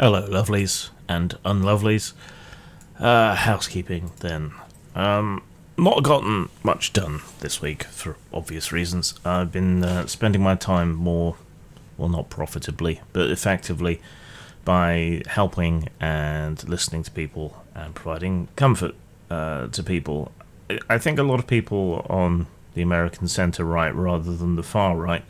Hello, lovelies and unlovelies. Housekeeping, then. Not gotten much done this week, for obvious reasons. I've been spending my time more, well, not profitably, but effectively, by helping and listening to people and providing comfort to people. I think a lot of people on the American centre right, rather than the far right,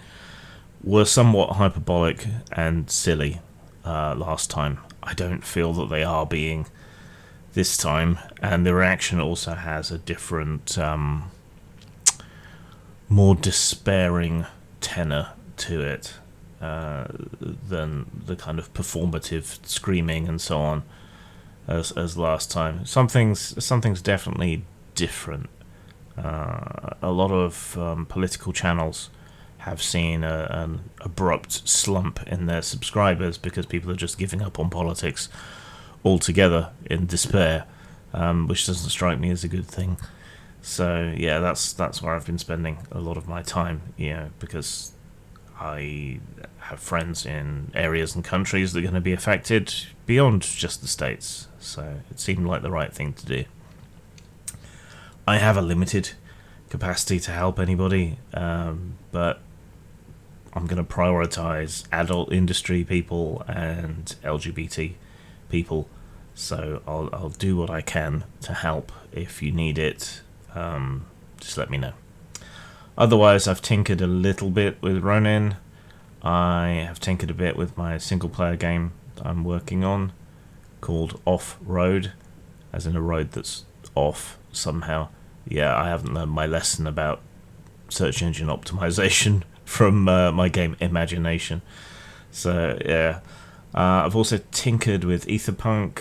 were somewhat hyperbolic and silly last time. I don't feel that they are being this time, and the reaction also has a different, more despairing tenor to it than the kind of performative screaming and so on as last time. Something's definitely different. A lot of political channels have seen an abrupt slump in their subscribers because people are just giving up on politics altogether in despair, which doesn't strike me as a good thing. So yeah, that's where I've been spending a lot of my time, because I have friends in areas and countries that are going to be affected beyond just the States, so it seemed like the right thing to do. I have a limited capacity to help anybody, but I'm going to prioritize adult industry people and LGBT people, so I'll do what I can to help. If you need it, just let me know. Otherwise, I've tinkered a little bit with Ronin. I have tinkered a bit with my single player game that I'm working on called Off-Road, as in a road that's off somehow. Yeah, I haven't learned my lesson about search engine optimization from my game Imagination. So yeah, I've also tinkered with Etherpunk.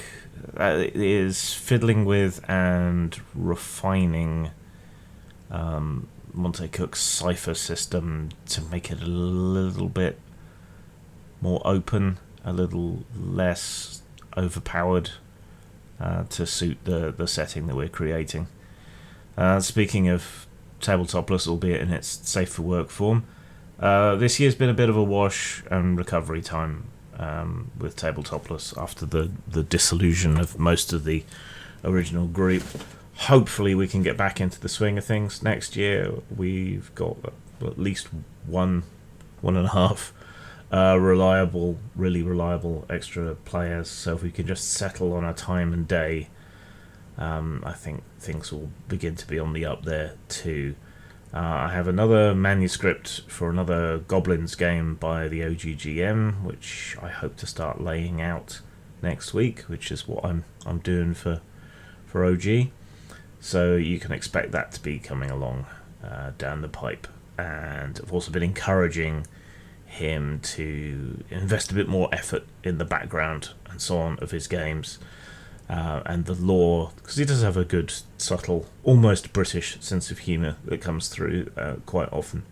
It is fiddling with and refining Monte Cook's cipher system to make it a little bit more open, a little less overpowered to suit the setting that we're creating. Speaking of Tabletopless, albeit in its safe for work form, this year's been a bit of a wash and recovery time with Tabletopless after the dissolution of most of the original group. Hopefully we can get back into the swing of things next year. We've got at least one and a half really reliable extra players, so if we can just settle on a time and day, I think things will begin to be on the up there too. I have another manuscript for another Goblins game by the OGGM, which I hope to start laying out next week, which is what I'm doing for OG. So you can expect that to be coming along down the pipe. And I've also been encouraging him to invest a bit more effort in the background and so on of his games. And the lore, because he does have a good, subtle, almost British sense of humour that comes through quite often.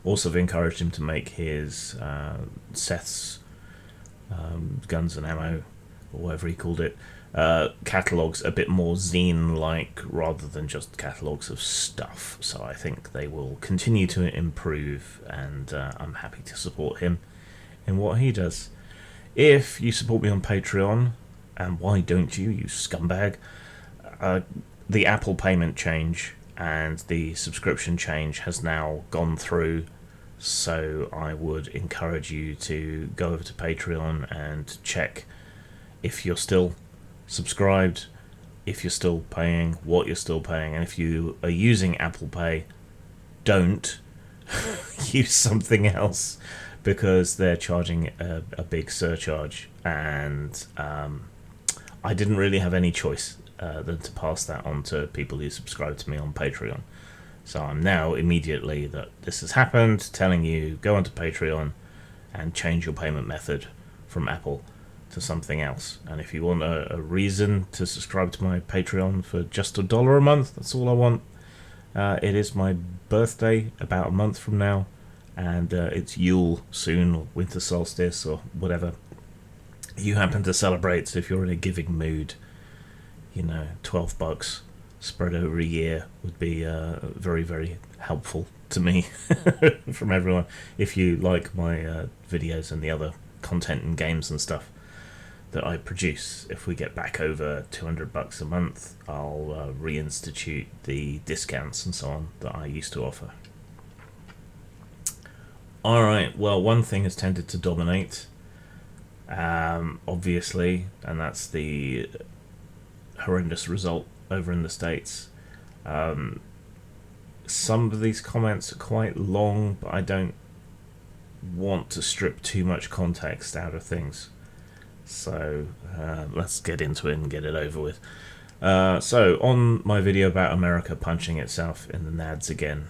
Also, I've encouraged him to make his Seth's Guns and Ammo, or whatever he called it, catalogues a bit more zine-like rather than just catalogues of stuff. So I think they will continue to improve, and I'm happy to support him in what he does. If you support me on Patreon, and why don't you scumbag? The Apple payment change and the subscription change has now gone through, so I would encourage you to go over to Patreon and check if you're still subscribed, if you're still paying, what you're still paying, and if you are using Apple Pay, don't use something else, because they're charging a big surcharge, and I didn't really have any choice than to pass that on to people who subscribe to me on Patreon. So I'm now, immediately that this has happened, telling you, go onto Patreon and change your payment method from Apple to something else. And if you want a reason to subscribe to my Patreon for just $1 a month, that's all I want. It is my birthday about a month from now, and it's Yule soon, or winter solstice, or whatever you happen to celebrate. So if you're in a giving mood, $12 spread over a year would be very, very helpful to me from everyone. If you like my videos and the other content and games and stuff, that I produce. If we get back over $200 a month, I'll reinstitute the discounts and so on that I used to offer. Alright, well, one thing has tended to dominate, obviously, and that's the horrendous result over in the States. Some of these comments are quite long, but I don't want to strip too much context out of things. So let's get into it and get it over with. So on my video about America punching itself in the nads again,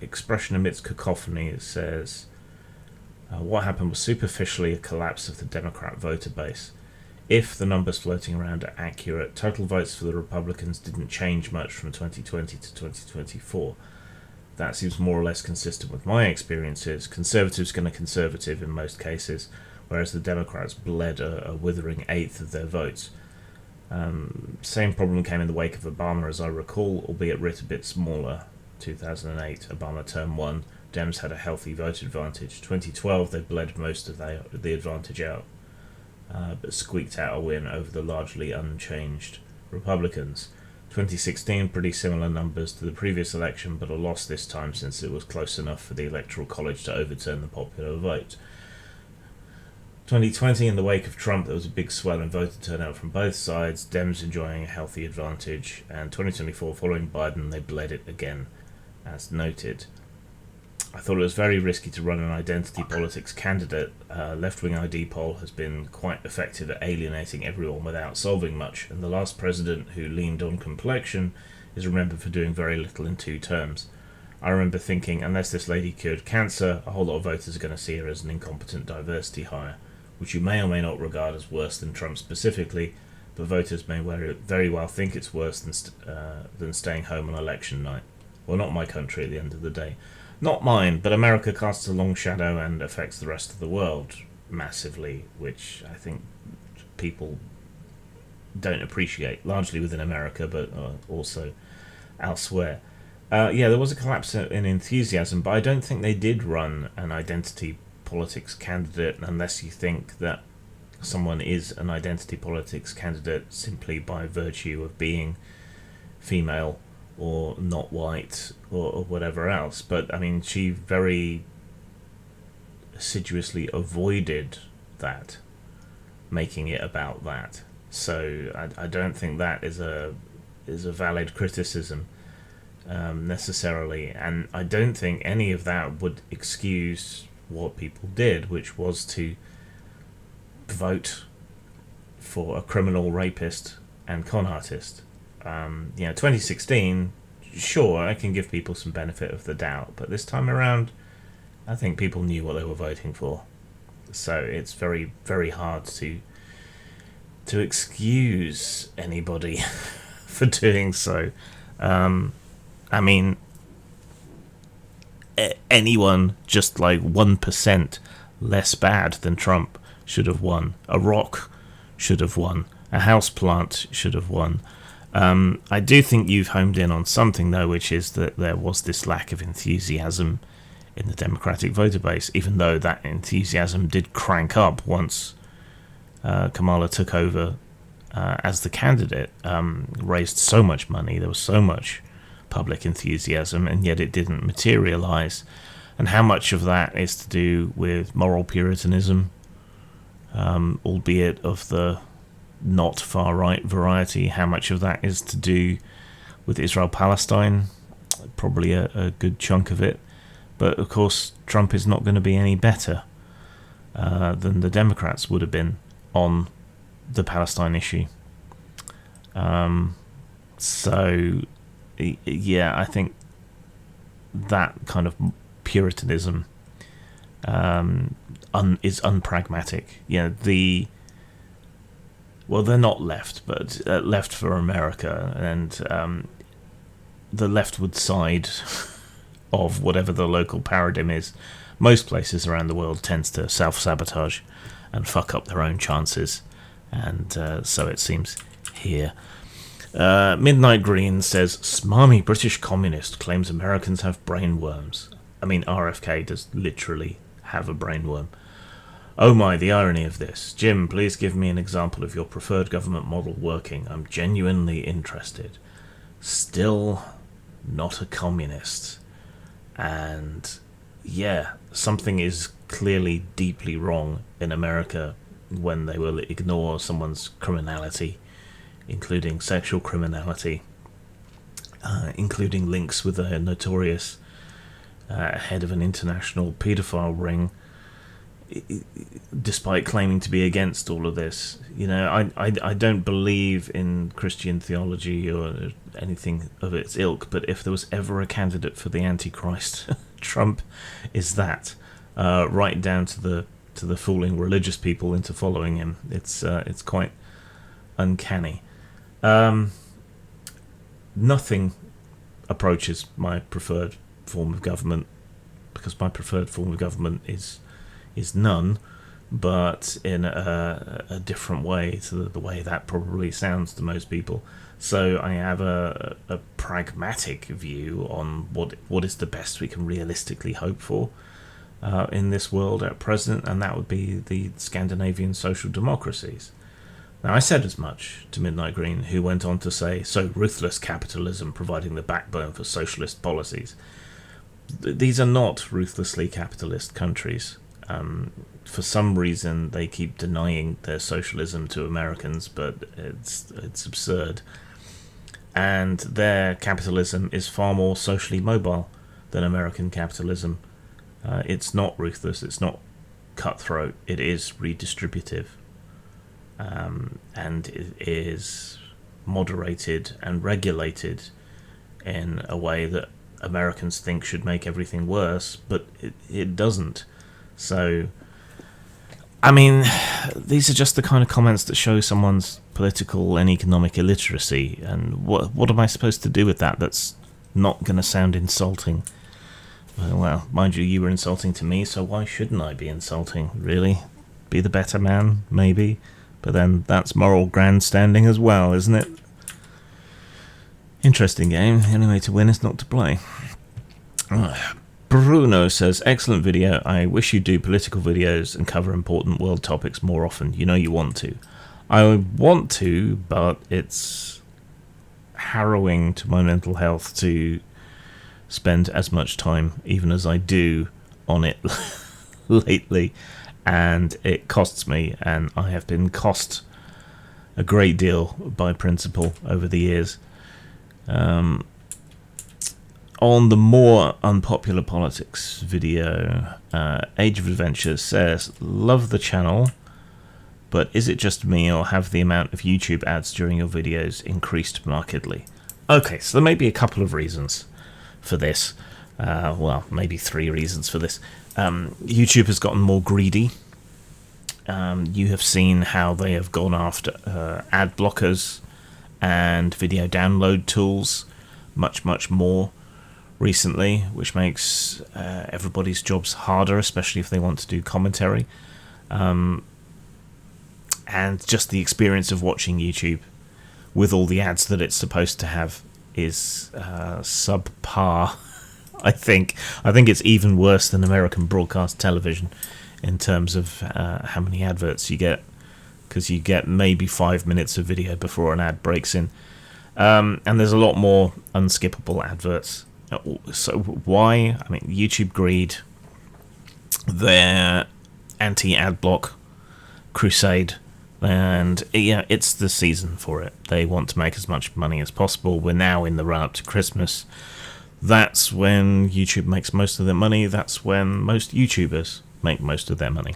expression amidst cacophony, it says, what happened was superficially a collapse of the Democrat voter base. If the numbers floating around are accurate, total votes for the Republicans didn't change much from 2020 to 2024. That seems more or less consistent with my experiences. Conservatives gonna conservative in most cases, whereas the Democrats bled a withering eighth of their votes. Same problem came in the wake of Obama, as I recall, albeit writ a bit smaller. 2008, Obama term 1, Dems had a healthy vote advantage. 2012, they bled most of the advantage out, but squeaked out a win over the largely unchanged Republicans. 2016, pretty similar numbers to the previous election, but a loss this time since it was close enough for the Electoral College to overturn the popular vote. 2020, in the wake of Trump, there was a big swell in voter turnout from both sides, Dems enjoying a healthy advantage, and 2024, following Biden, they bled it again, as noted. I thought it was very risky to run an identity politics candidate. Left-wing ID poll has been quite effective at alienating everyone without solving much, and the last president who leaned on complexion is remembered for doing very little in 2 terms. I remember thinking, unless this lady cured cancer, a whole lot of voters are going to see her as an incompetent diversity hire, which you may or may not regard as worse than Trump specifically, but voters may very well think it's worse than staying home on election night. Well, not my country at the end of the day. Not mine, but America casts a long shadow and affects the rest of the world massively, which I think people don't appreciate, largely within America, but also elsewhere. There was a collapse in enthusiasm, but I don't think they did run an identity politics candidate unless you think that someone is an identity politics candidate simply by virtue of being female or not white or whatever else. But I mean, she very assiduously avoided that, making it about that. So I don't think that is a valid criticism necessarily, and I don't think any of that would excuse what people did, which was to vote for a criminal, rapist and con artist. 2016, sure, I can give people some benefit of the doubt, but this time around, I think people knew what they were voting for. So it's very, very hard to excuse anybody for doing so. I mean, anyone just like 1% less bad than Trump should have won. A rock should have won. A houseplant should have won. I do think you've homed in on something, though, which is that there was this lack of enthusiasm in the Democratic voter base, even though that enthusiasm did crank up once Kamala took over as the candidate, raised so much money, there was so much public enthusiasm, and yet it didn't materialize. And how much of that is to do with moral puritanism, albeit of the not far-right variety? How much of that is to do with Israel-Palestine? Probably a good chunk of it. But of course, Trump is not going to be any better than the Democrats would have been on the Palestine issue. So, yeah, I think that kind of puritanism is unpragmatic. Well, they're not left, but left for America, and the leftward side of whatever the local paradigm is, most places around the world tends to self-sabotage and fuck up their own chances, and so it seems here. Midnight Green says, smarmy British communist claims Americans have brain worms. I mean, RFK does literally have a brain worm. Oh my, the irony of this. Jim, please give me an example of your preferred government model working. I'm genuinely interested. Still not a communist. And yeah, something is clearly deeply wrong in America when they will ignore someone's criminality, including sexual criminality, including links with a notorious head of an international paedophile ring, despite claiming to be against all of this. You know, I don't believe in Christian theology or anything of its ilk, but if there was ever a candidate for the Antichrist, Trump is that. Right down to the fooling religious people into following him. It's quite uncanny. Nothing approaches my preferred form of government, because my preferred form of government is none, but in a different way to the way that probably sounds to most people. So I have a pragmatic view on what is the best we can realistically hope for in this world at present, and that would be the Scandinavian social democracies. Now, I said as much to Midnight Green, who went on to say, so ruthless capitalism providing the backbone for socialist policies. These are not ruthlessly capitalist countries. For some reason, they keep denying their socialism to Americans, but it's absurd. And their capitalism is far more socially mobile than American capitalism. It's not ruthless, it's not cutthroat, it is redistributive. And it is moderated and regulated in a way that Americans think should make everything worse, but it doesn't. So, I mean, these are just the kind of comments that show someone's political and economic illiteracy, and what am I supposed to do with that that's not going to sound insulting? Well, mind you were insulting to me, so why shouldn't I be insulting, really? Be the better man, maybe? But then that's moral grandstanding as well, isn't it? Interesting game. The only way to win is not to play. Bruno says, excellent video. I wish you'd do political videos and cover important world topics more often. You know you want to. I want to, but it's harrowing to my mental health to spend as much time, even as I do, on it lately. And it costs me, and I have been cost a great deal by principle over the years. On the more unpopular politics video, Age of Adventure says, love the channel, but is it just me, or have the amount of YouTube ads during your videos increased markedly? Okay, so there may be a couple of reasons for this. Well, maybe 3 reasons for this. YouTube has gotten more greedy. You have seen how they have gone after ad blockers and video download tools much more recently, which makes everybody's jobs harder, especially if they want to do commentary. And just the experience of watching YouTube with all the ads that it's supposed to have is subpar. I think it's even worse than American broadcast television in terms of how many adverts you get, because you get maybe 5 minutes of video before an ad breaks in, and there's a lot more unskippable adverts. So why? I mean, YouTube greed, their anti-ad block crusade, and yeah, it's the season for it. They want to make as much money as possible. We're now in the run-up to Christmas. That's when YouTube makes most of their money. That's when most YouTubers make most of their money.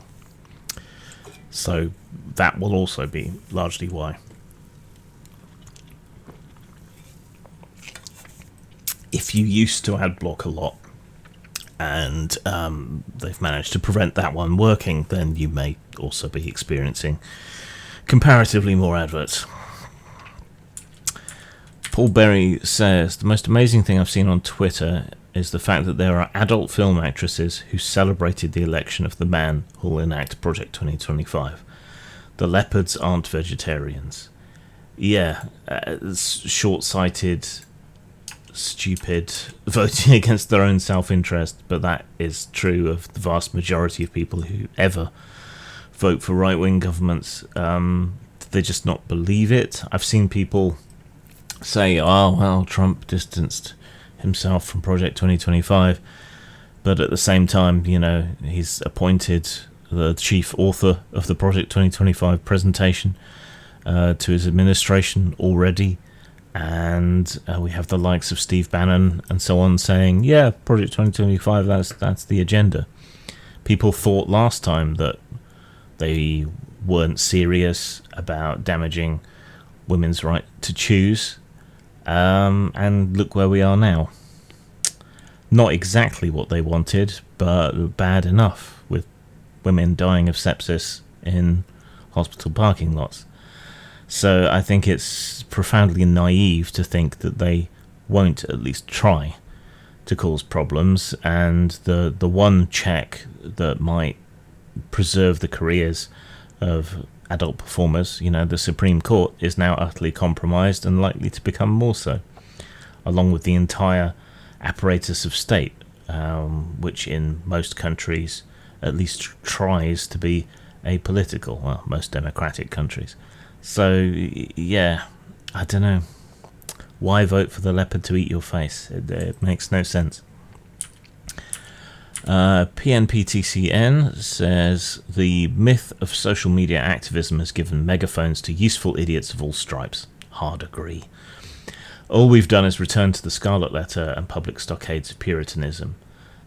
So that will also be largely why. If you used to ad block a lot, and they've managed to prevent that one working, then you may also be experiencing comparatively more adverts. Paul Berry says, the most amazing thing I've seen on Twitter is the fact that there are adult film actresses who celebrated the election of the man who will enact Project 2025. The leopards aren't vegetarians. Yeah, short-sighted, stupid, voting against their own self-interest, but that is true of the vast majority of people who ever vote for right-wing governments. They just not believe it. I've seen people say, oh, well, Trump distanced himself from Project 2025. But at the same time, you know, he's appointed the chief author of the Project 2025 presentation to his administration already. And we have the likes of Steve Bannon and so on saying, yeah, Project 2025, that's the agenda. People thought last time that they weren't serious about damaging women's right to choose. And look where we are now. Not exactly what they wanted, but bad enough, with women dying of sepsis in hospital parking lots. So I think it's profoundly naive to think that they won't at least try to cause problems, and the one check that might preserve the careers of adult performers, you know, the Supreme Court, is now utterly compromised and likely to become more so, along with the entire apparatus of state, which in most countries at least tries to be apolitical, well, most democratic countries. So, yeah, I don't know. Why vote for the leopard to eat your face? It makes no sense. PNPTCN says, the myth of social media activism has given megaphones to useful idiots of all stripes. Hard agree. All we've done is return to the Scarlet Letter and public stockades of Puritanism.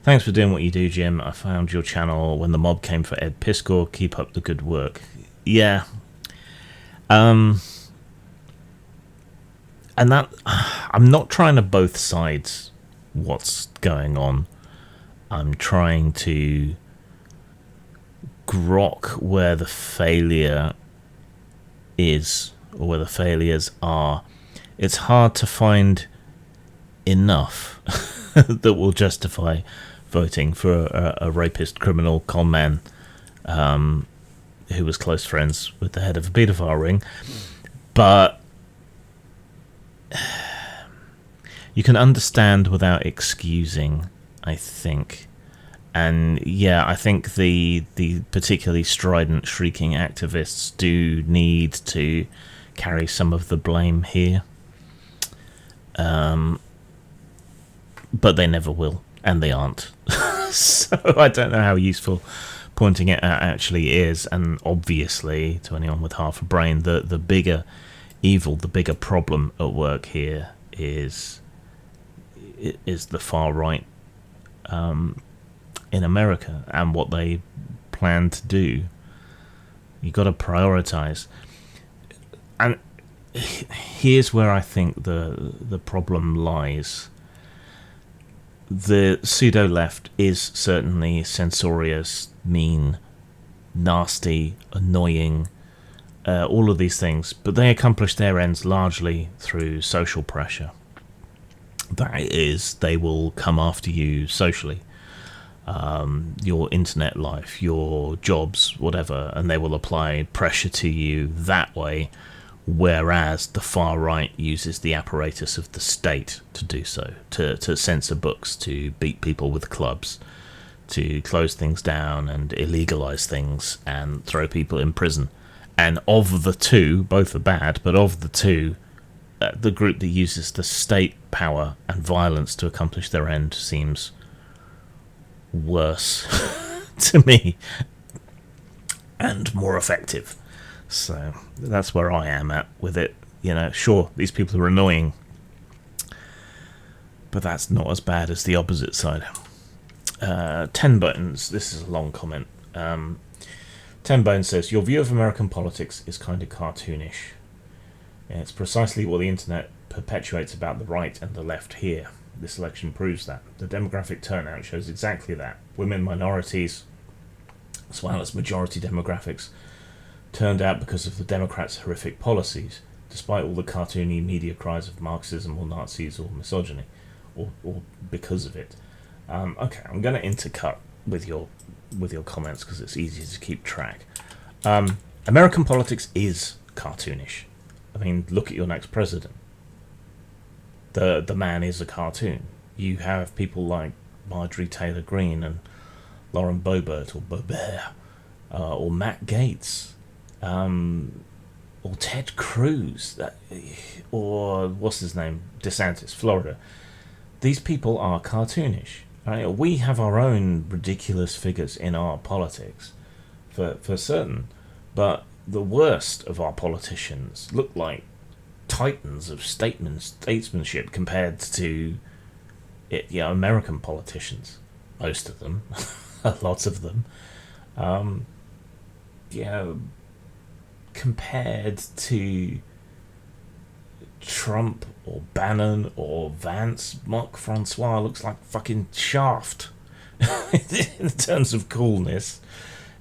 Thanks for doing what you do, Jim. I found your channel when the mob came for Ed Piskor. Keep up the good work. Yeah. And that, I'm not trying to both sides what's going on. I'm trying to grok where the failure is, or where the failures are. It's hard to find enough that will justify voting for a rapist, criminal, con man who was close friends with the head of a paedophile ring. But you can understand without excusing, I think. And yeah, I think the particularly strident, shrieking activists do need to carry some of the blame here. But they never will, and they aren't. So I don't know how useful pointing it out actually is. And obviously, to anyone with half a brain, the bigger evil, the bigger problem at work here is the far right in America and what they plan to do. You've got to prioritize. And here's where I think the problem lies. The pseudo-left is certainly censorious, mean, nasty, annoying, all of these things, but they accomplish their ends largely through social pressure. That is, they will come after you socially, your internet life, your jobs, whatever, and they will apply pressure to you that way, whereas the far right uses the apparatus of the state to do so, to censor books, to beat people with clubs, to close things down and illegalize things and throw people in prison. And of the two, both are bad, but of the two, the group that uses the state power and violence to accomplish their end seems worse to me and more effective. So that's where I am at with it. You know, sure, these people are annoying, but that's not as bad as the opposite side. 10 Bones, this is a long comment. 10 Bones says, your view of American politics is kind of cartoonish. Yeah, it's precisely what the internet perpetuates about the right and the left here. This election proves that. The demographic turnout shows exactly that. Women, minorities, as well as majority demographics, turned out because of the Democrats' horrific policies, despite all the cartoony media cries of Marxism or Nazis or misogyny, or because of it. Okay, I'm going to intercut with your comments because it's easier to keep track. American politics is cartoonish. I mean, look at your next president. The man is a cartoon. You have people like Marjorie Taylor Greene and Lauren Boebert or Boebert, or Matt Gaetz, or Ted Cruz, or what's his name, DeSantis, Florida. These people are cartoonish. Right? We have our own ridiculous figures in our politics, for certain, but the worst of our politicians look like titans of statesmanship compared to American politicians. Most of them, a lot of them, compared to Trump or Bannon or Vance, Mark Francois looks like fucking Shaft. In terms of coolness,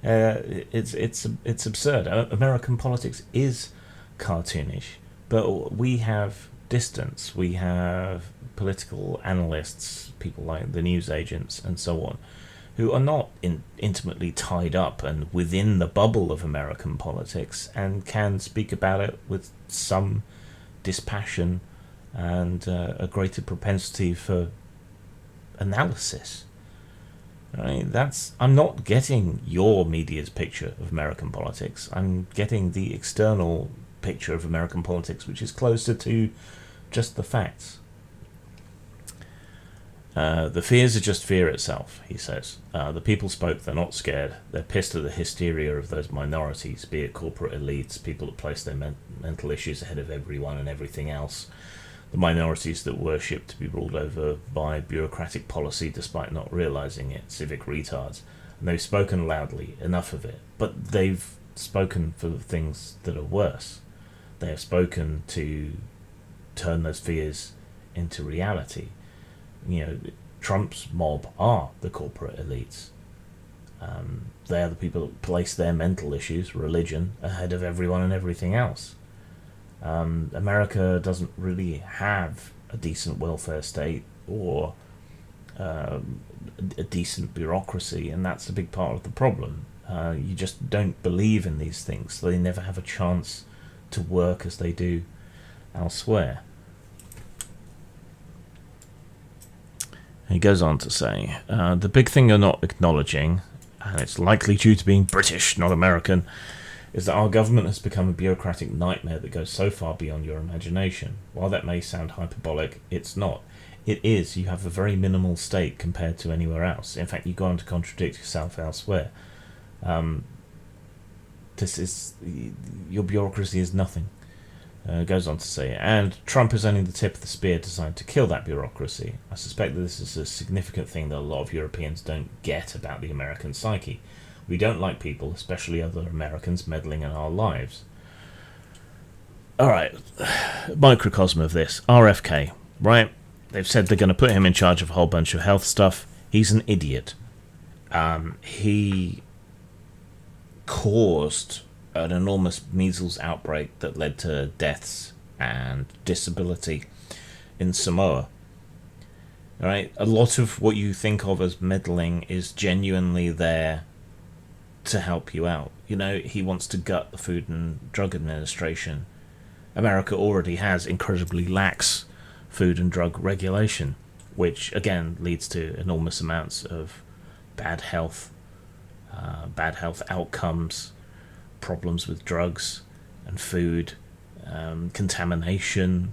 it's absurd. American politics is cartoonish, but we have distance. We have political analysts, people like the news agents and so on, who are not intimately tied up and within the bubble of American politics, and can speak about it with some dispassion and a greater propensity for analysis. Right? I'm not getting your media's picture of American politics. I'm getting the external picture of American politics, which is closer to just the facts. The fears are just fear itself, he says. The people spoke, they're not scared. They're pissed at the hysteria of those minorities, be it corporate elites, people that place their mental issues ahead of everyone and everything else. The minorities that worship to be ruled over by bureaucratic policy despite not realising it, civic retards. And they've spoken loudly, enough of it. But they've spoken for things that are worse. They have spoken to turn those fears into reality. Trump's mob are the corporate elites. They are the people that place their mental issues, religion, ahead of everyone and everything else. America doesn't really have a decent welfare state or a decent bureaucracy, and that's a big part of the problem. You just don't believe in these things, so they never have a chance to work as they do elsewhere. He goes on to say, the big thing you're not acknowledging, and it's likely due to being British, not American, is that our government has become a bureaucratic nightmare that goes so far beyond your imagination. While that may sound hyperbolic, it's not. It is. You have a very minimal state compared to anywhere else. In fact, you go on to contradict yourself elsewhere. Your bureaucracy is nothing. Goes on to say, and Trump is only the tip of the spear designed to kill that bureaucracy. I suspect that this is a significant thing that a lot of Europeans don't get about the American psyche. We don't like people, especially other Americans, meddling in our lives. Alright, microcosm of this. RFK, right? They've said they're going to put him in charge of a whole bunch of health stuff. He's an idiot. He caused an enormous measles outbreak that led to deaths and disability in Samoa. Right? A lot of what you think of as meddling is genuinely there to help you out. He wants to gut the Food and Drug Administration. America already has incredibly lax food and drug regulation, which again leads to enormous amounts of bad health outcomes, problems with drugs and food, contamination,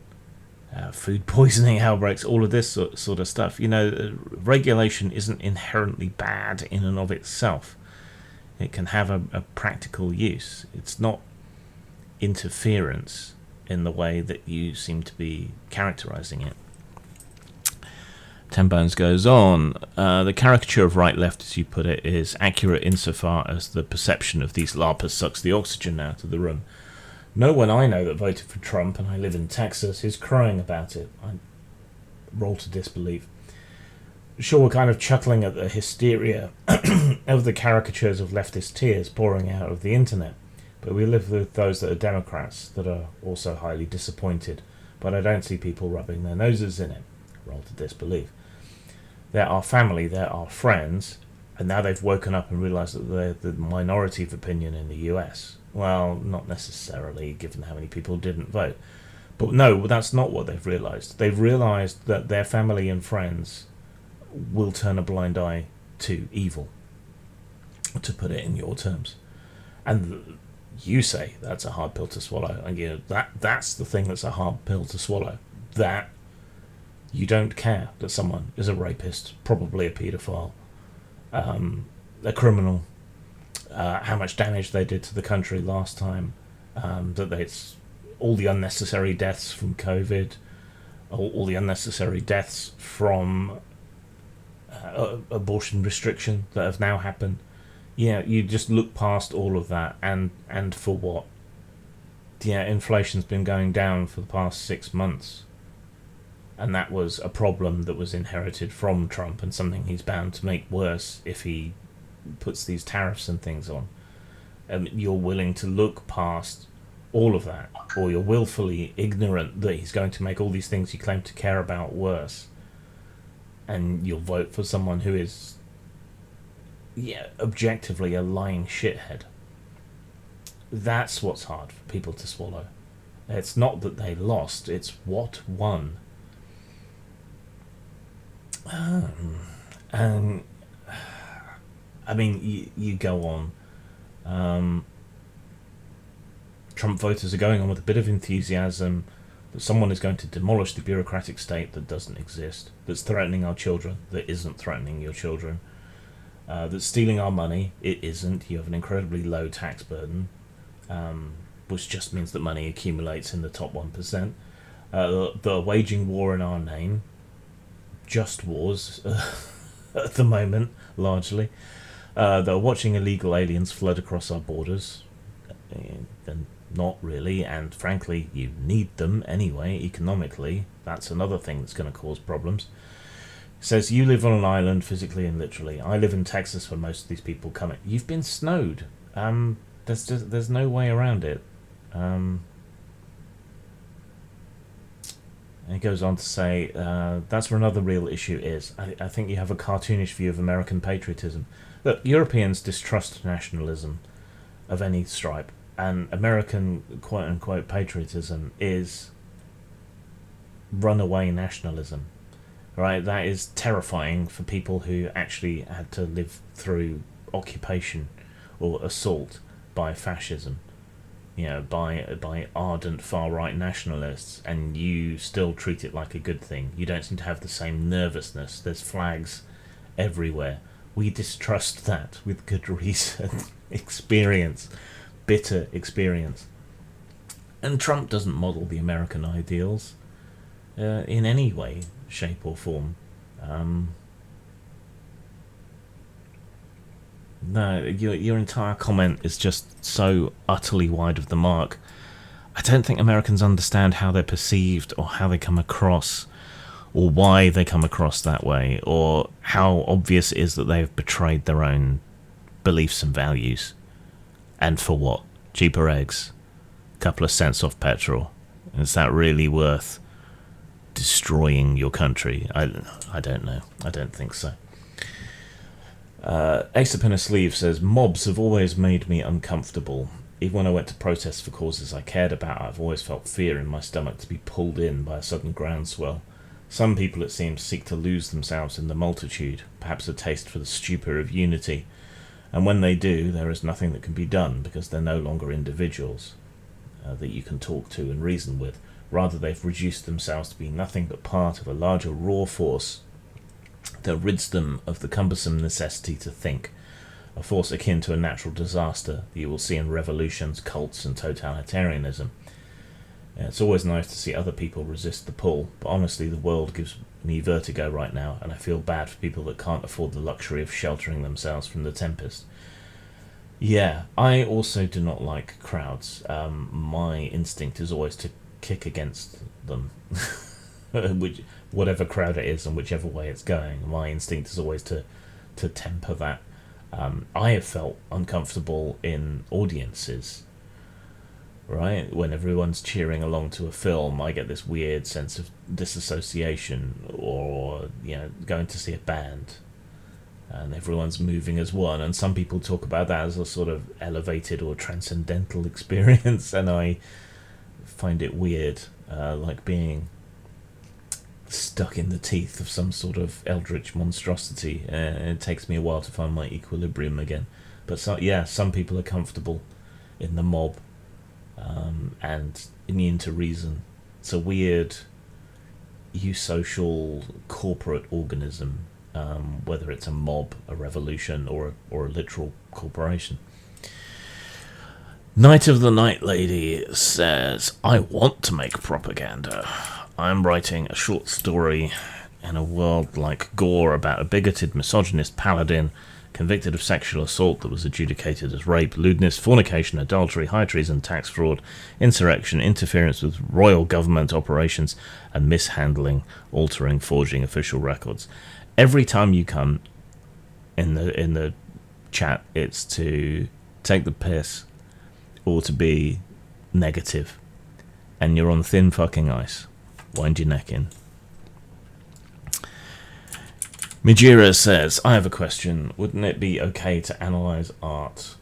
food poisoning outbreaks, all of this sort of stuff. Regulation isn't inherently bad in and of itself. It can have a practical use. It's not interference in the way that you seem to be characterizing it. Ten Bones goes on. The caricature of right-left, as you put it, is accurate insofar as the perception of these LARPers sucks the oxygen out of the room. No one I know that voted for Trump, and I live in Texas, is crying about it. I roll to disbelief. Sure, we're kind of chuckling at the hysteria of the caricatures of leftist tears pouring out of the internet, but we live with those that are Democrats that are also highly disappointed, but I don't see people rubbing their noses in it. Roll to disbelief. They're our family, they're our friends, and now they've woken up and realised that they're the minority of opinion in the US. Well, not necessarily, given how many people didn't vote. But no, that's not what they've realised. They've realised that their family and friends will turn a blind eye to evil, to put it in your terms. And you say that's a hard pill to swallow, and that's the thing that's a hard pill to swallow. That you don't care that someone is a rapist, probably a paedophile, a criminal, how much damage they did to the country last time, that it's all the unnecessary deaths from COVID, all the unnecessary deaths from abortion restriction that have now happened. Yeah, you just look past all of that, and for what? Yeah, inflation's been going down for the past 6 months. And that was a problem that was inherited from Trump, and something he's bound to make worse if he puts these tariffs and things on. You're willing to look past all of that, or you're willfully ignorant that he's going to make all these things you claim to care about worse. And you'll vote for someone who is, objectively a lying shithead. That's what's hard for people to swallow. It's not that they lost, it's what won. And I mean, you go on. Trump voters are going on with a bit of enthusiasm that someone is going to demolish the bureaucratic state that doesn't exist, that's threatening our children, that isn't threatening your children, that's stealing our money, it isn't. You have an incredibly low tax burden, which just means that money accumulates in the top 1%. They're waging war in our name. Just wars at the moment, largely. They're watching illegal aliens flood across our borders. And not really, and frankly, you need them anyway, economically. That's another thing that's going to cause problems. It says, you live on an island, physically and literally. I live in Texas, where most of these people come in. You've been snowed. There's no way around it. And it goes on to say, that's where another real issue is. I think you have a cartoonish view of American patriotism. Look, Europeans distrust nationalism of any stripe, and American quote-unquote patriotism is runaway nationalism. Right? That is terrifying for people who actually had to live through occupation or assault by fascism. By ardent far-right nationalists, and you still treat it like a good thing. You don't seem to have the same nervousness. There's flags everywhere. We distrust that with good reason. Bitter experience. And Trump doesn't model the American ideals in any way, shape or form. No, your entire comment is just so utterly wide of the mark. I don't think Americans understand how they're perceived, or how they come across, or why they come across that way, or how obvious it is that they've betrayed their own beliefs and values. And for what? Cheaper eggs? A couple of cents off petrol? Is that really worth destroying your country? I don't know. I don't think so. Ace Up in a Sleeve says, mobs have always made me uncomfortable. Even when I went to protest for causes I cared about, I've always felt fear in my stomach to be pulled in by a sudden groundswell. Some people, it seems, seek to lose themselves in the multitude, perhaps a taste for the stupor of unity. And when they do, there is nothing that can be done, because they're no longer individuals that you can talk to and reason with. Rather, they've reduced themselves to be nothing but part of a larger raw force that rids them of the cumbersome necessity to think, a force akin to a natural disaster that you will see in revolutions, cults, and totalitarianism. It's always nice to see other people resist the pull, but honestly the world gives me vertigo right now, and I feel bad for people that can't afford the luxury of sheltering themselves from the tempest. Yeah, I also do not like crowds. My instinct is always to kick against them. Whatever crowd it is and whichever way it's going, my instinct is always to temper that. I have felt uncomfortable in audiences, right? When everyone's cheering along to a film, I get this weird sense of disassociation. Or, going to see a band and everyone's moving as one, and some people talk about that as a sort of elevated or transcendental experience, and I find it weird, like being stuck in the teeth of some sort of eldritch monstrosity. It takes me a while to find my equilibrium again. But some people are comfortable in the mob, and immune to reason. It's a weird eusocial corporate organism, whether it's a mob, a revolution, or a literal corporation. Night of the Night Lady says, I want to make propaganda. I'm writing a short story in a world like Gore about a bigoted, misogynist paladin convicted of sexual assault that was adjudicated as rape, lewdness, fornication, adultery, high treason, tax fraud, insurrection, interference with royal government operations, and mishandling, altering, forging official records. Every time you come in the chat, it's to take the piss or to be negative, and you're on thin fucking ice. Wind your neck in. Mijira says, I have a question. Wouldn't it be okay to analyse art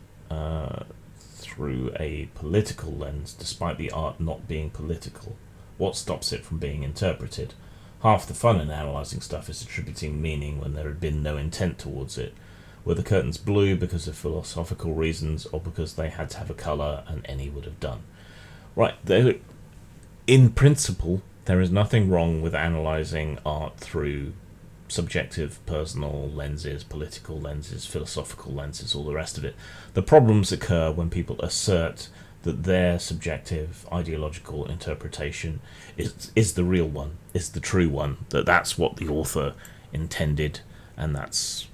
through a political lens, despite the art not being political? What stops it from being interpreted? Half the fun in analysing stuff is attributing meaning when there had been no intent towards it. Were the curtains blue because of philosophical reasons, or because they had to have a colour and any would have done? Right, in principle, there is nothing wrong with analysing art through subjective, personal lenses, political lenses, philosophical lenses, all the rest of it. The problems occur when people assert that their subjective ideological interpretation is the real one, is the true one, that's what the author intended, and that's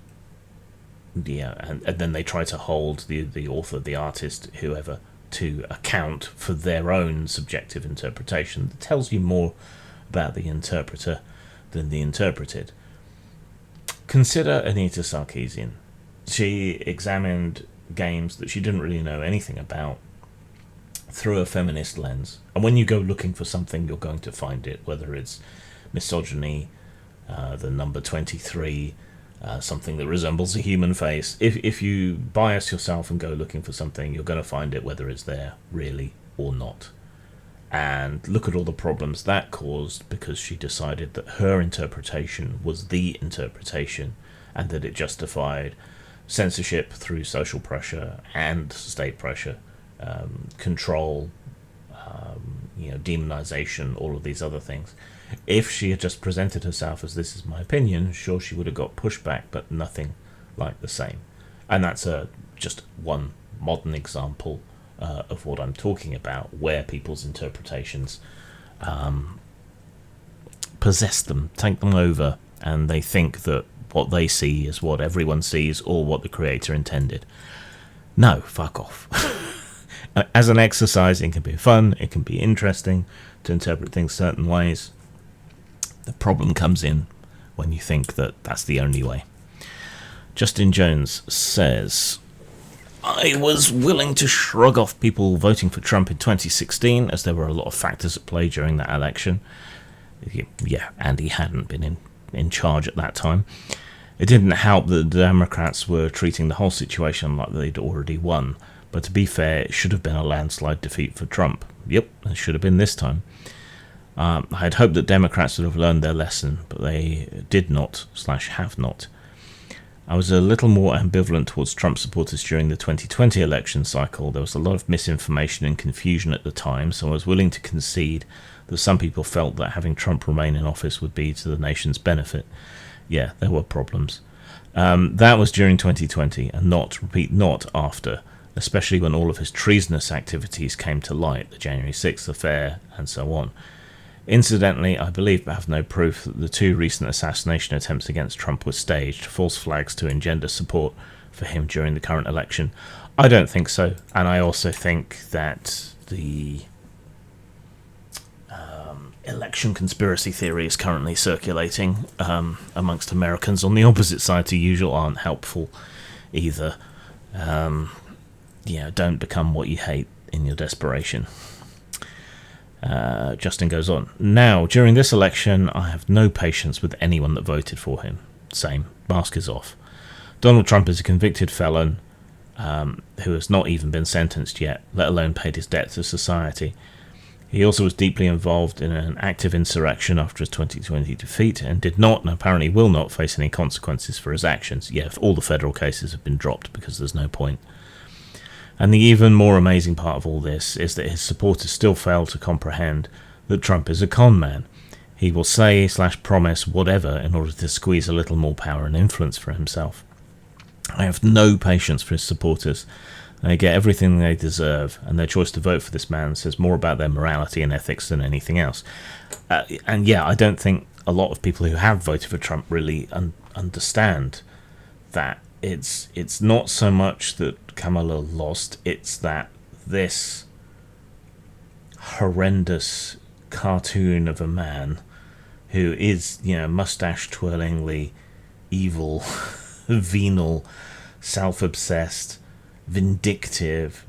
and then they try to hold the author, the artist, whoever, to account for their own subjective interpretation. That tells you more about the interpreter than the interpreted. Consider Anita Sarkeesian. She examined games that she didn't really know anything about through a feminist lens. And when you go looking for something, you're going to find it, whether it's misogyny, the number 23, something that resembles a human face. If you bias yourself and go looking for something, you're going to find it, whether it's there really or not. And look at all the problems that caused because she decided that her interpretation was the interpretation and that it justified censorship through social pressure and state pressure, control, demonization, all of these other things. If she had just presented herself as this is my opinion, sure, she would have got pushback, but nothing like the same. And that's just one modern example of what I'm talking about, where people's interpretations possess them, take them over, and they think that what they see is what everyone sees or what the creator intended. No, fuck off. As an exercise, it can be fun, it can be interesting to interpret things certain ways. The problem comes in when you think that that's the only way. Justin Jones says, I was willing to shrug off people voting for Trump in 2016 as there were a lot of factors at play during that election. Yeah, and he hadn't been in charge at that time. It didn't help that the Democrats were treating the whole situation like they'd already won. But to be fair, it should have been a landslide defeat for Trump. Yep, it should have been this time. I had hoped that Democrats would have learned their lesson, but they did not / have not. I was a little more ambivalent towards Trump supporters during the 2020 election cycle. There was a lot of misinformation and confusion at the time, so I was willing to concede that some people felt that having Trump remain in office would be to the nation's benefit. Yeah, there were problems. That was during 2020, and not after, especially when all of his treasonous activities came to light, the January 6th affair, and so on. Incidentally, I believe but have no proof that the 2 recent assassination attempts against Trump were staged, false flags to engender support for him during the current election. I don't think so, and I also think that the election conspiracy theories currently circulating amongst Americans on the opposite side to usual aren't helpful either. Don't become what you hate in your desperation. Justin goes on. Now, during this election, I have no patience with anyone that voted for him. Same. Mask is off. Donald Trump is a convicted felon who has not even been sentenced yet, let alone paid his debt to society. He also was deeply involved in an active insurrection after his 2020 defeat and did not, and apparently will not, face any consequences for his actions. Yeah, all the federal cases have been dropped because there's no point. And the even more amazing part of all this is that his supporters still fail to comprehend that Trump is a con man. He will say/promise whatever in order to squeeze a little more power and influence for himself. I have no patience for his supporters. They get everything they deserve, and their choice to vote for this man says more about their morality and ethics than anything else. And yeah, I don't think a lot of people who have voted for Trump really understand that it's not so much that Kamala lost, it's that this horrendous cartoon of a man who is, mustache-twirlingly evil, venal, self-obsessed, vindictive,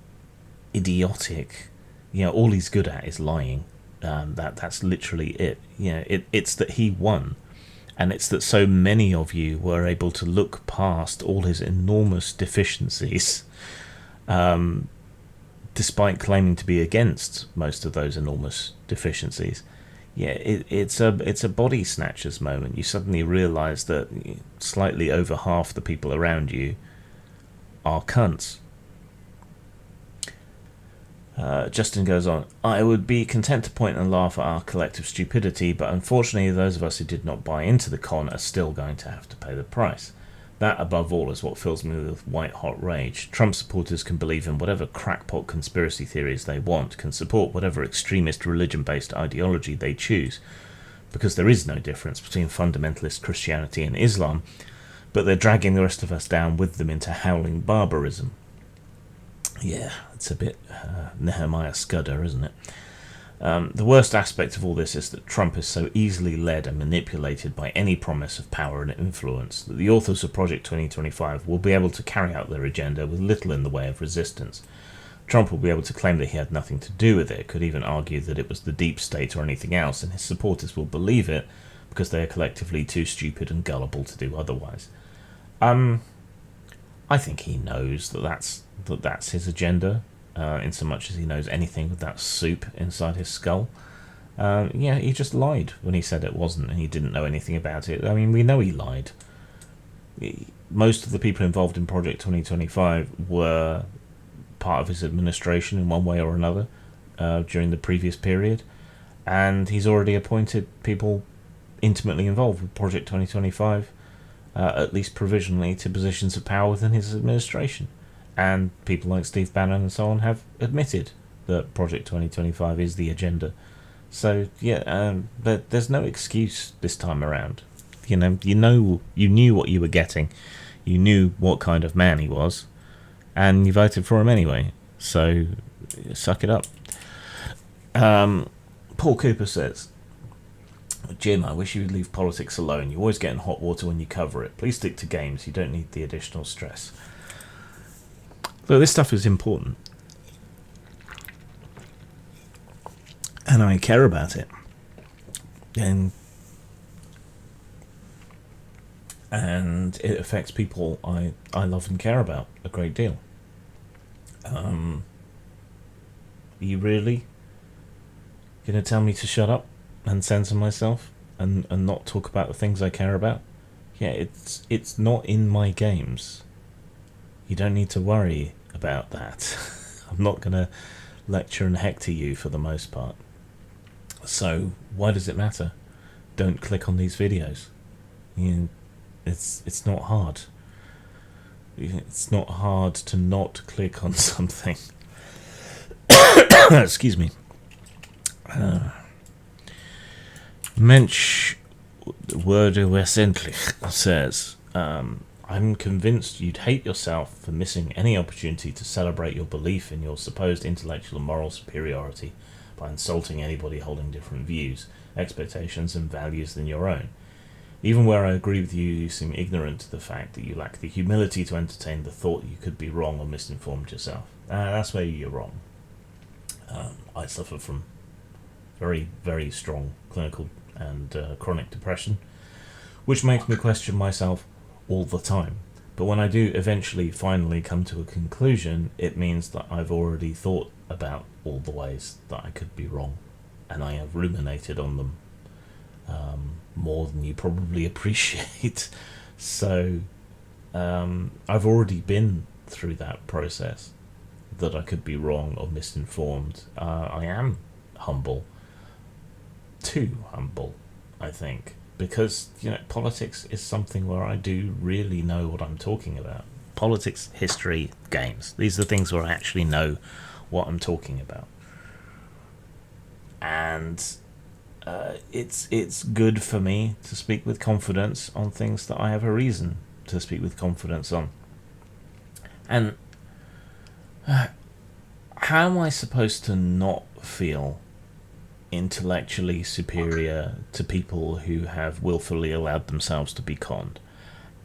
idiotic. All he's good at is lying. That's literally it. It's that he won, and it's that so many of you were able to look past all his enormous deficiencies, despite claiming to be against most of those enormous deficiencies. It's a body snatchers moment. You suddenly realise that slightly over half the people around you are cunts. Justin goes on, I would be content to point and laugh at our collective stupidity, but unfortunately those of us who did not buy into the con are still going to have to pay the price. That, above all, is what fills me with white-hot rage. Trump supporters can believe in whatever crackpot conspiracy theories they want, can support whatever extremist religion-based ideology they choose, because there is no difference between fundamentalist Christianity and Islam, but they're dragging the rest of us down with them into howling barbarism. Yeah, it's a bit Nehemiah Scudder, isn't it? The worst aspect of all this is that Trump is so easily led and manipulated by any promise of power and influence that the authors of Project 2025 will be able to carry out their agenda with little in the way of resistance. Trump will be able to claim that he had nothing to do with it, could even argue that it was the deep state or anything else, and his supporters will believe it because they are collectively too stupid and gullible to do otherwise. I think he knows that that's his agenda, in so much as he knows anything with that soup inside his skull. He just lied when he said it wasn't, and he didn't know anything about it. I mean, we know he lied. Most of the people involved in Project 2025 were part of his administration in one way or another during the previous period, and he's already appointed people intimately involved with Project 2025, at least provisionally, to positions of power within his administration. And people like Steve Bannon and so on have admitted that Project 2025 is the agenda. So there's no excuse this time around. You knew what you were getting, you knew what kind of man he was, and you voted for him anyway. So suck it up. Paul Cooper says, Jim, I wish you would leave politics alone. You always get in hot water when you cover it. Please stick to games. You don't need the additional stress. Look, this stuff is important, and I care about it, and it affects people I love and care about a great deal. Are you really going to tell me to shut up and censor myself and not talk about the things I care about? Yeah, it's not in my games. You don't need to worry about that. I'm not going to lecture and hector you for the most part. So why does it matter? Don't click on these videos. It's not hard. It's not hard to not click on something. Excuse me. Mensch Worde Wesentlich says, I'm convinced you'd hate yourself for missing any opportunity to celebrate your belief in your supposed intellectual and moral superiority by insulting anybody holding different views, expectations and values than your own. Even where I agree with you, you seem ignorant to the fact that you lack the humility to entertain the thought that you could be wrong or misinformed yourself. That's where you're wrong. I suffer from very, very strong clinical and chronic depression, which makes me question myself all the time. But when I do eventually finally come to a conclusion, it means that I've already thought about all the ways that I could be wrong, and I have ruminated on them more than you probably appreciate. So I've already been through that process. that I could be wrong or misinformed. I am humble. Too humble, I think. Because, politics is something where I do really know what I'm talking about. Politics, history, games. These are things where I actually know what I'm talking about. And it's good for me to speak with confidence on things that I have a reason to speak with confidence on. And how am I supposed to not feel intellectually superior to people who have willfully allowed themselves to be conned?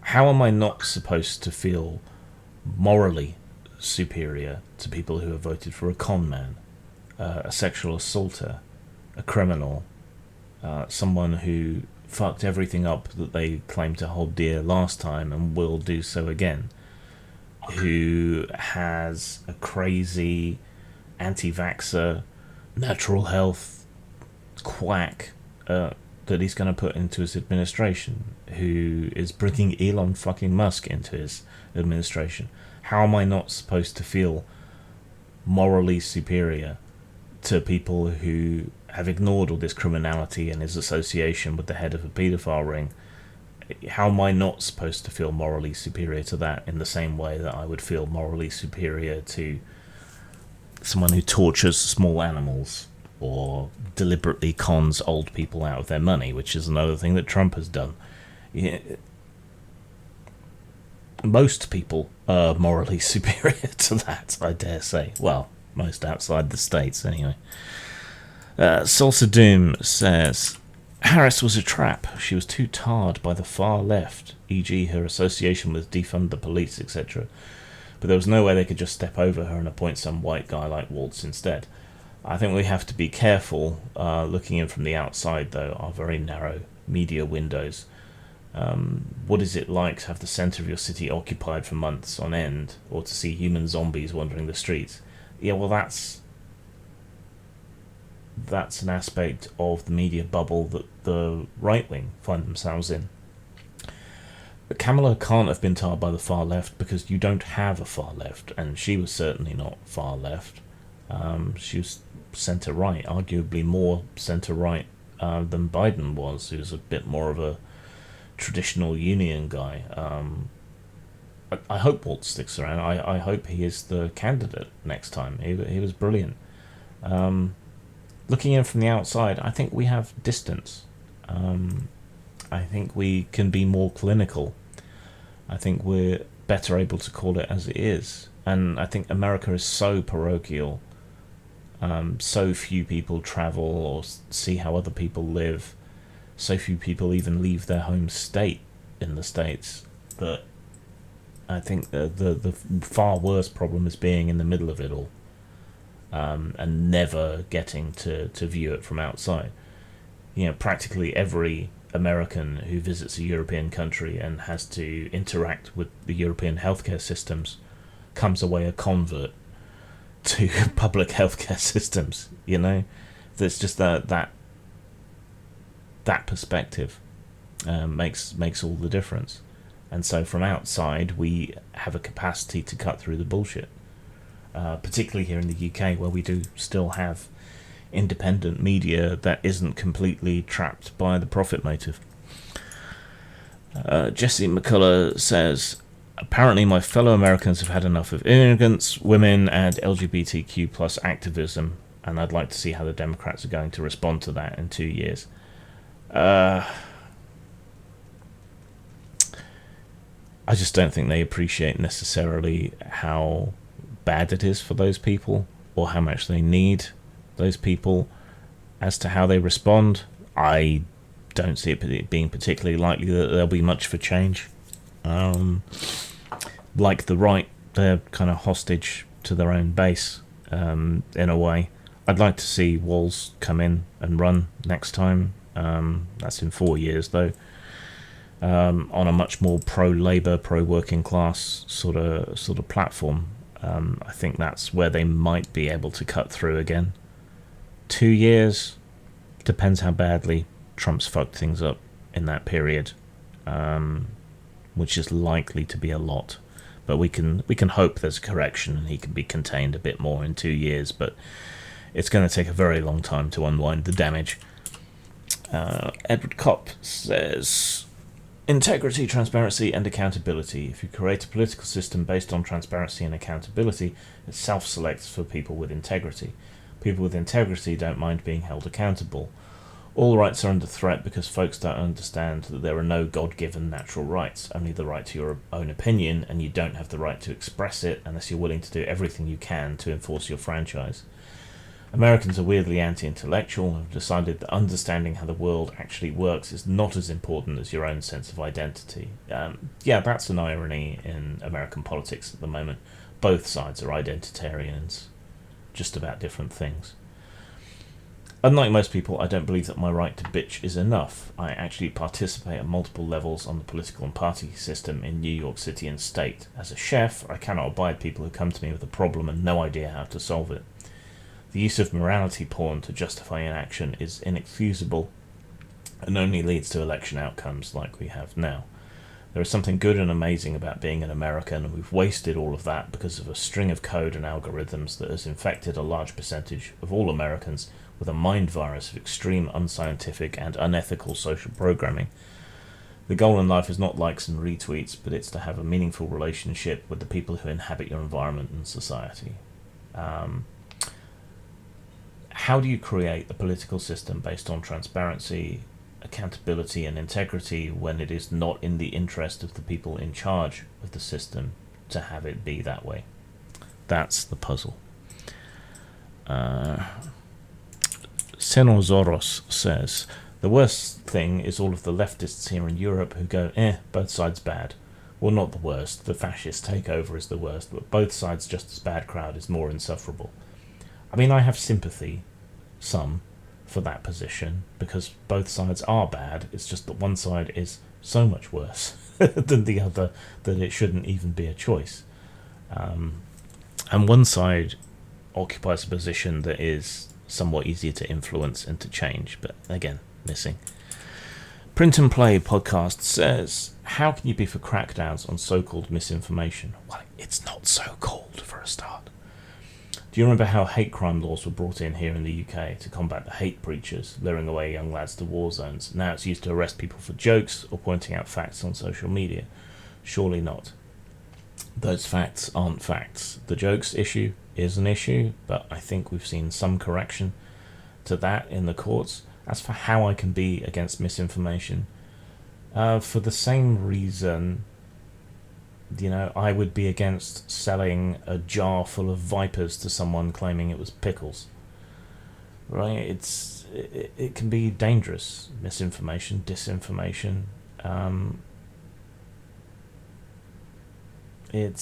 How am I not supposed to feel morally superior to people who have voted for a con man, a sexual assaulter, a criminal, someone who fucked everything up that they claimed to hold dear last time and will do so again, who has a crazy anti-vaxxer, natural health quack that he's going to put into his administration, who is bringing Elon fucking Musk into his administration? How am I not supposed to feel morally superior to people who have ignored all this criminality and his association with the head of a paedophile ring? How am I not supposed to feel morally superior to that in the same way that I would feel morally superior to someone who tortures small animals or deliberately cons old people out of their money, which is another thing that Trump has done? Most people are morally superior to that, I dare say. Well, most outside the States, anyway. Salsa Doom says, Harris was a trap. She was too tarred by the far left, e.g. her association with defund the police, etc. But there was no way they could just step over her and appoint some white guy like Waltz instead. I think we have to be careful looking in from the outside, though, our very narrow media windows. What is it like to have the centre of your city occupied for months on end, or to see human zombies wandering the streets? Yeah, well, that's an aspect of the media bubble that the right wing find themselves in. But Kamala can't have been tarred by the far left because you don't have a far left, and she was certainly not far left. She was centre right, arguably more centre right than Biden was, who was a bit more of a traditional union guy. I hope Walt sticks around. I hope he is the candidate next time. He was brilliant. Looking in from the outside, I think we have distance. I think we can be more clinical. I think we're better able to call it as it is. And I think America is so parochial. So few people travel or see how other people live. So few people even leave their home state in the States, that I think the far worse problem is being in the middle of it all, and never getting to view it from outside. Practically every American who visits a European country and has to interact with the European healthcare systems comes away a convert to public healthcare systems. There's just that perspective makes all the difference. And so from outside we have a capacity to cut through the bullshit, particularly here in the UK, where we do still have independent media that isn't completely trapped by the profit motive. Jesse McCullough says, apparently my fellow Americans have had enough of immigrants, women, and LGBTQ plus activism, and I'd like to see how the Democrats are going to respond to that in 2 years. I just don't think they appreciate necessarily how bad it is for those people, or how much they need those people. As to how they respond, I don't see it being particularly likely that there'll be much for change. Like the right, they're kind of hostage to their own base, in a way. I'd like to see Walls come in and run next time. That's in 4 years, though. On a much more pro-Labour, pro-working class sort of platform. I think that's where they might be able to cut through again. 2 years, depends how badly Trump's fucked things up in that period, which is likely to be a lot. But we can hope there's a correction and he can be contained a bit more in 2 years. But it's going to take a very long time to unwind the damage. Edward Kopp says, integrity, transparency, and accountability. If you create a political system based on transparency and accountability, it self-selects for people with integrity. People with integrity don't mind being held accountable. All rights are under threat because folks don't understand that there are no God-given natural rights, only the right to your own opinion, and you don't have the right to express it unless you're willing to do everything you can to enforce your franchise. Americans are weirdly anti-intellectual and have decided that understanding how the world actually works is not as important as your own sense of identity. Yeah, that's an irony in American politics at the moment. Both sides are identitarians, just about different things. Unlike most people, I don't believe that my right to bitch is enough. I actually participate at multiple levels on the political and party system in New York City and state. As a chef, I cannot abide people who come to me with a problem and no idea how to solve it. The use of morality porn to justify inaction is inexcusable and only leads to election outcomes like we have now. There is something good and amazing about being an American, and we've wasted all of that because of a string of code and algorithms that has infected a large percentage of all Americans with a mind virus of extreme unscientific and unethical social programming. The goal in life is not likes and retweets, but it's to have a meaningful relationship with the people who inhabit your environment and society. How do you create a political system based on transparency, accountability and integrity when it is not in the interest of the people in charge of the system to have it be that way? That's the puzzle. Senozoros says, the worst thing is all of the leftists here in Europe who go, both sides bad. Well, not the worst. The fascist takeover is the worst, but both sides just as bad crowd is more insufferable. I mean, I have sympathy, some, for that position, because both sides are bad. It's just that one side is so much worse than the other that it shouldn't even be a choice. And one side occupies a position that is somewhat easier to influence and to change, but again, missing. Print and Play podcast says, how can you be for crackdowns on so-called misinformation? Well, it's not so called for a start. Do you remember how hate crime laws were brought in here in the UK to combat the hate preachers luring away young lads to war zones? Now it's used to arrest people for jokes or pointing out facts on social media. Surely not. Those facts aren't facts. The jokes issue is an issue, but I think we've seen some correction to that in the courts. As for how I can be against misinformation, for the same reason, I would be against selling a jar full of vipers to someone claiming it was pickles. Right? It can be dangerous. Misinformation, disinformation. It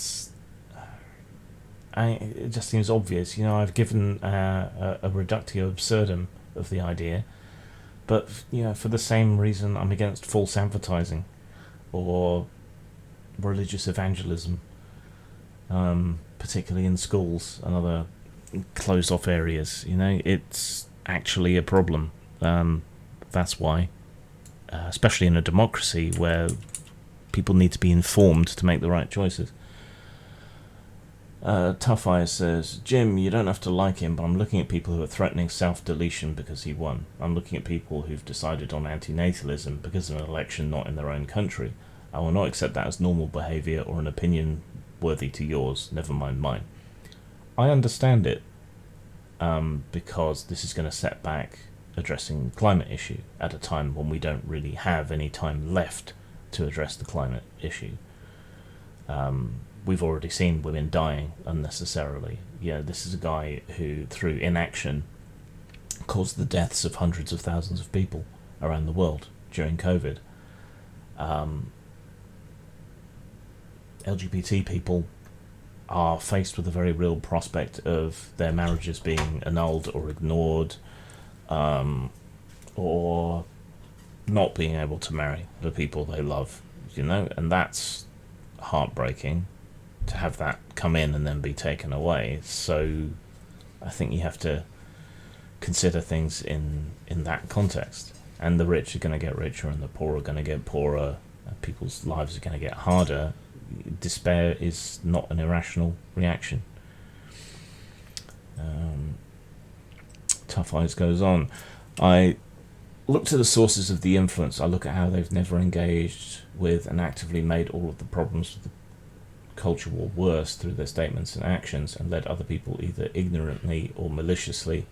just seems obvious. I've given a reductio absurdum of the idea, but for the same reason, I'm against false advertising or religious evangelism, particularly in schools and other closed off areas. It's actually a problem. That's why, especially in a democracy where people need to be informed to make the right choices. Tough Eyes says, Jim, you don't have to like him, but I'm looking at people who are threatening self-deletion because he won. I'm looking at people who've decided on antinatalism because of an election not in their own country. I will not accept that as normal behaviour or an opinion worthy to yours, never mind mine. I understand it, because this is going to set back addressing the climate issue at a time when we don't really have any time left to address the climate issue. We've already seen women dying unnecessarily. This is a guy who, through inaction, caused the deaths of hundreds of thousands of people around the world during COVID. LGBT people are faced with a very real prospect of their marriages being annulled or ignored, or not being able to marry the people they love, and that's heartbreaking to have that come in and then be taken away. So I think you have to consider things in that context. And the rich are going to get richer and the poor are going to get poorer. People's lives are going to get harder. despair is not an irrational reaction. Tough Eyes goes on. I look to the sources of the influence. I look at how they've never engaged with and actively made all of the problems of the culture war worse through their statements and actions, and led other people either ignorantly or maliciously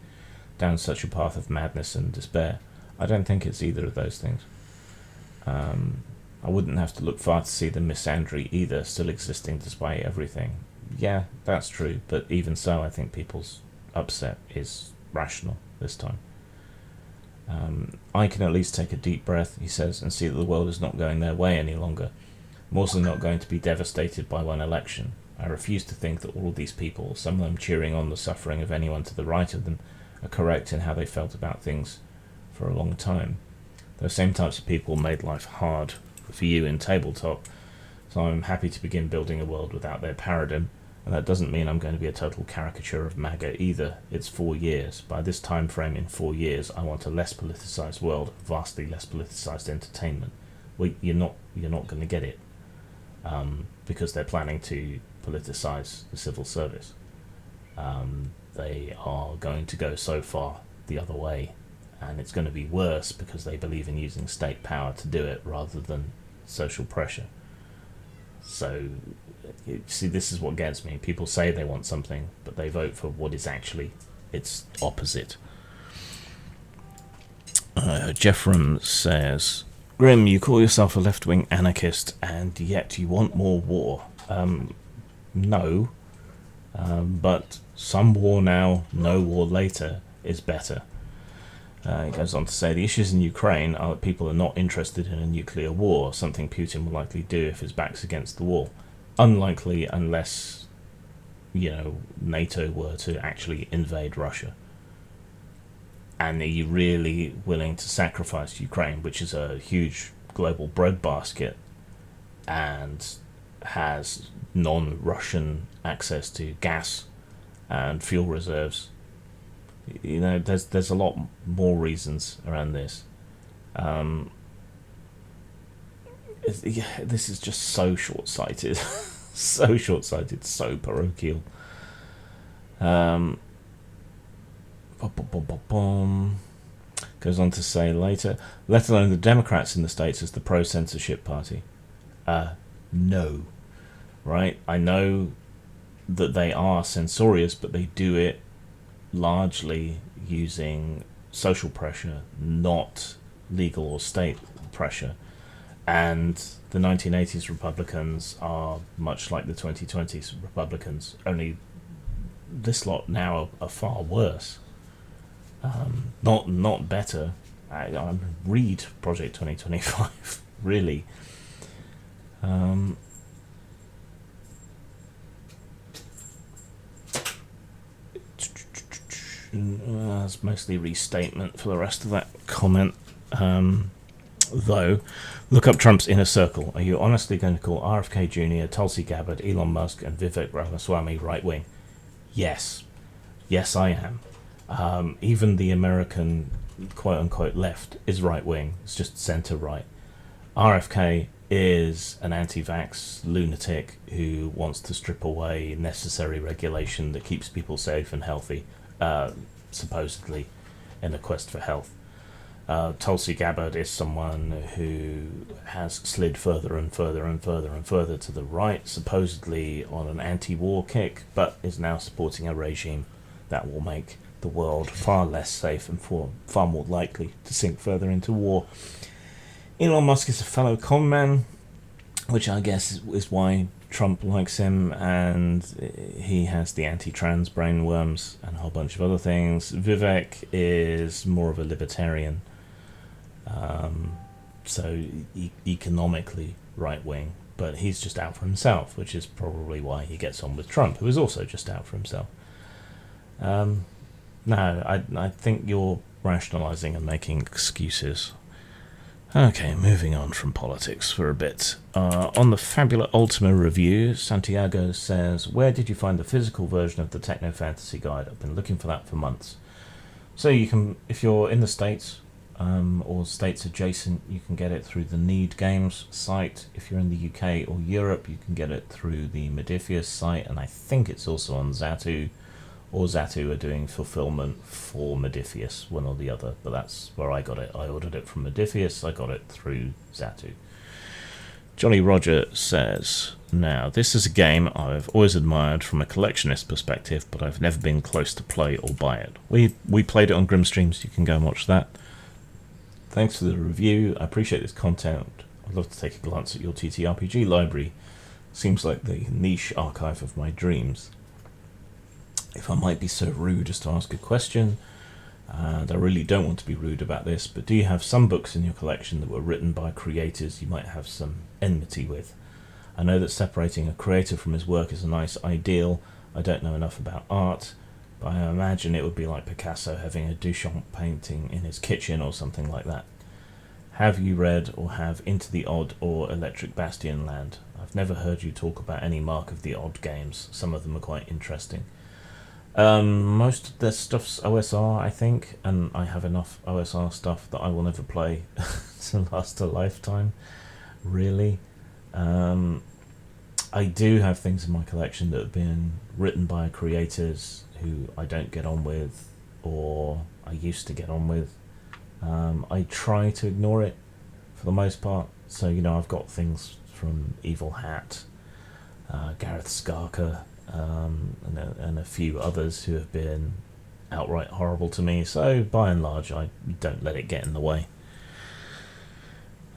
down such a path of madness and despair. I don't think it's either of those things. I wouldn't have to look far to see the misandry either still existing despite everything. Yeah, that's true, but even so, I think people's upset is rational this time. I can at least take a deep breath, he says, and see that the world is not going their way any longer. I'm also not going to be devastated by one election. I refuse to think that all of these people, some of them cheering on the suffering of anyone to the right of them, are correct in how they felt about things for a long time. Those same types of people made life hard for you in tabletop, so I'm happy to begin building a world without their paradigm, and that doesn't mean I'm going to be a total caricature of MAGA either. It's 4 years. By this time frame in 4 years, I want a less politicised world, vastly less politicised entertainment. Well, you're not going to get it, because they're planning to politicise the civil service. They are going to go so far the other way, and it's going to be worse because they believe in using state power to do it rather than social pressure. So, you see, this is what gets me. People say they want something, but they vote for what is actually its opposite. Jeffram says, Grim, you call yourself a left-wing anarchist, and yet you want more war. No. But some war now, no war later is better. He goes on to say, the issues in Ukraine are that people are not interested in a nuclear war, something Putin will likely do if his back's against the wall. Unlikely unless, NATO were to actually invade Russia. And are you really willing to sacrifice Ukraine, which is a huge global breadbasket and has non-Russian access to gas and fuel reserves? There's a lot more reasons around this. This is just so short-sighted. So short-sighted, so parochial. Goes on to say later, let alone the Democrats in the States as the pro-censorship party. No. Right? I know that they are censorious, but they do it largely using social pressure, not legal or state pressure. And the 1980s Republicans are much like the 2020s Republicans, only this lot now are far worse. Not better. I read Project 2025, really. That's mostly restatement for the rest of that comment. Though, look up Trump's inner circle. Are you honestly going to call RFK Jr., Tulsi Gabbard, Elon Musk, and Vivek Ramaswamy right-wing? Yes. Yes, I am. Even the American quote-unquote left is right-wing. It's just centre-right. RFK is an anti-vax lunatic who wants to strip away necessary regulation that keeps people safe and healthy, supposedly in a quest for health. Tulsi Gabbard is someone who has slid further and further and further and further to the right, supposedly on an anti-war kick, but is now supporting a regime that will make the world far less safe and far more likely to sink further into war. Elon Musk is a fellow con man, which I guess is why Trump likes him, and he has the anti-trans brainworms and a whole bunch of other things. Vivek is more of a libertarian, so economically right-wing, but he's just out for himself, which is probably why he gets on with Trump, who is also just out for himself. No, I think you're rationalising and making excuses. Okay, moving on from politics for a bit. On the Fabula Ultima review, Santiago says, where did you find the physical version of the Techno Fantasy Guide? I've been looking for that for months. So you can, if you're in the States, or states adjacent, you can get it through the Need Games site. If you're in the UK or Europe, you can get it through the Modiphius site, and I think it's also on Zatu, or Zatu are doing fulfillment for Modiphius, one or the other, but that's where I got it. I ordered it from Modiphius, I got it through Zatu. Jolly Roger says, now, this is a game I've always admired from a collectionist perspective, but I've never been close to play or buy it. We played it on Grimstreams, you can go and watch that. Thanks for the review, I appreciate this content. I'd love to take a glance at your TTRPG library. Seems like the niche archive of my dreams. If I might be so rude as to ask a question, and I really don't want to be rude about this, but do you have some books in your collection that were written by creators you might have some enmity with? I know that separating a creator from his work is a nice ideal. I don't know enough about art, but I imagine it would be like Picasso having a Duchamp painting in his kitchen or something like that. Have you read or have Into the Odd or Electric Bastion Land? I've never heard you talk about any Mark of the Odd games. Some of them are quite interesting. Most of their stuff's OSR, I think, and I have enough OSR stuff that I will never play to last a lifetime, really. I do have things in my collection that have been written by creators who I don't get on with, or I used to get on with. I try to ignore it for the most part. So, I've got things from Evil Hat, Gareth Skarka, and a few others who have been outright horrible to me. So, by and large, I don't let it get in the way.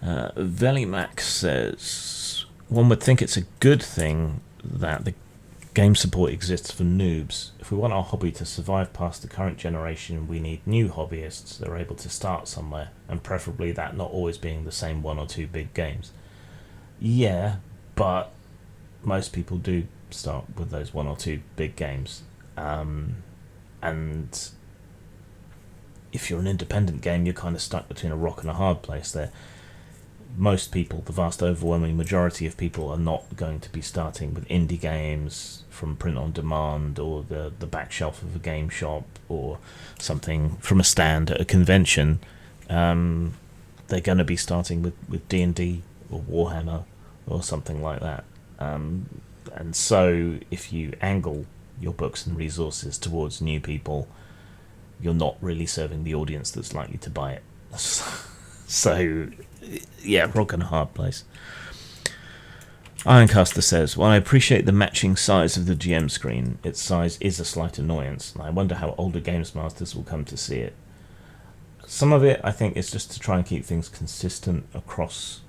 Velimax says, one would think it's a good thing that the game support exists for noobs. If we want our hobby to survive past the current generation, we need new hobbyists that are able to start somewhere, and preferably that not always being the same one or two big games. Yeah, but most people do start with those one or two big games. And if you're an independent game, you're kind of stuck between a rock and a hard place there. Most people, the vast overwhelming majority of people, are not going to be starting with indie games from print on demand or the back shelf of a game shop or something from a stand at a convention. They're going to be starting with D&D or Warhammer or something like that. And so if you angle your books and resources towards new people, you're not really serving the audience that's likely to buy it. So, yeah, rock and a hard place. Ironcaster says, well, I appreciate the matching size of the GM screen. Its size is a slight annoyance, and I wonder how older games masters will come to see it. Some of it, I think, is just to try and keep things consistent across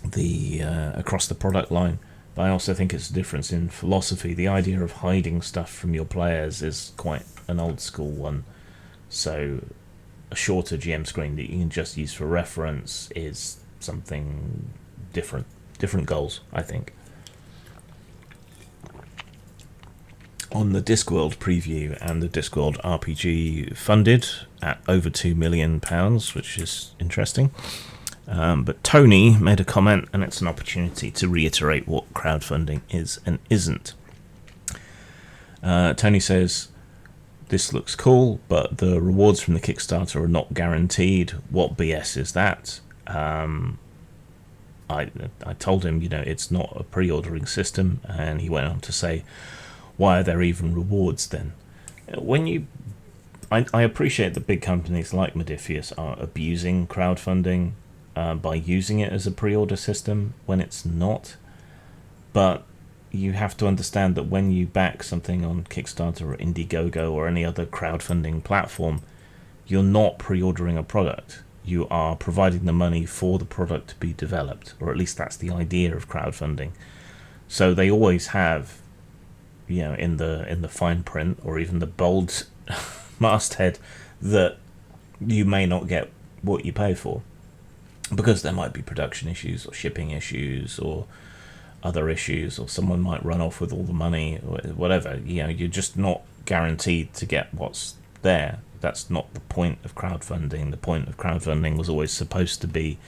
the product line. But I also think it's a difference in philosophy. The idea of hiding stuff from your players is quite an old school one. So a shorter GM screen that you can just use for reference is something different. Different goals, I think. On the Discworld preview, and the Discworld RPG funded at over £2 million, which is interesting. But Tony made a comment, and it's an opportunity to reiterate what crowdfunding is and isn't. Tony says, this looks cool, but the rewards from the Kickstarter are not guaranteed. What BS is that? I told him, it's not a pre-ordering system, and he went on to say, why are there even rewards then? I appreciate that big companies like Modiphius are abusing crowdfunding by using it as a pre-order system when it's not, but you have to understand that when you back something on Kickstarter or Indiegogo or any other crowdfunding platform, you're not pre-ordering a product. You are providing the money for the product to be developed, or at least that's the idea of crowdfunding. So they always have, in the fine print or even the bold masthead, that you may not get what you pay for, because there might be production issues or shipping issues or other issues, or someone might run off with all the money or whatever. You're just not guaranteed to get what's there. That's not the point of crowdfunding. The point of crowdfunding was always supposed to be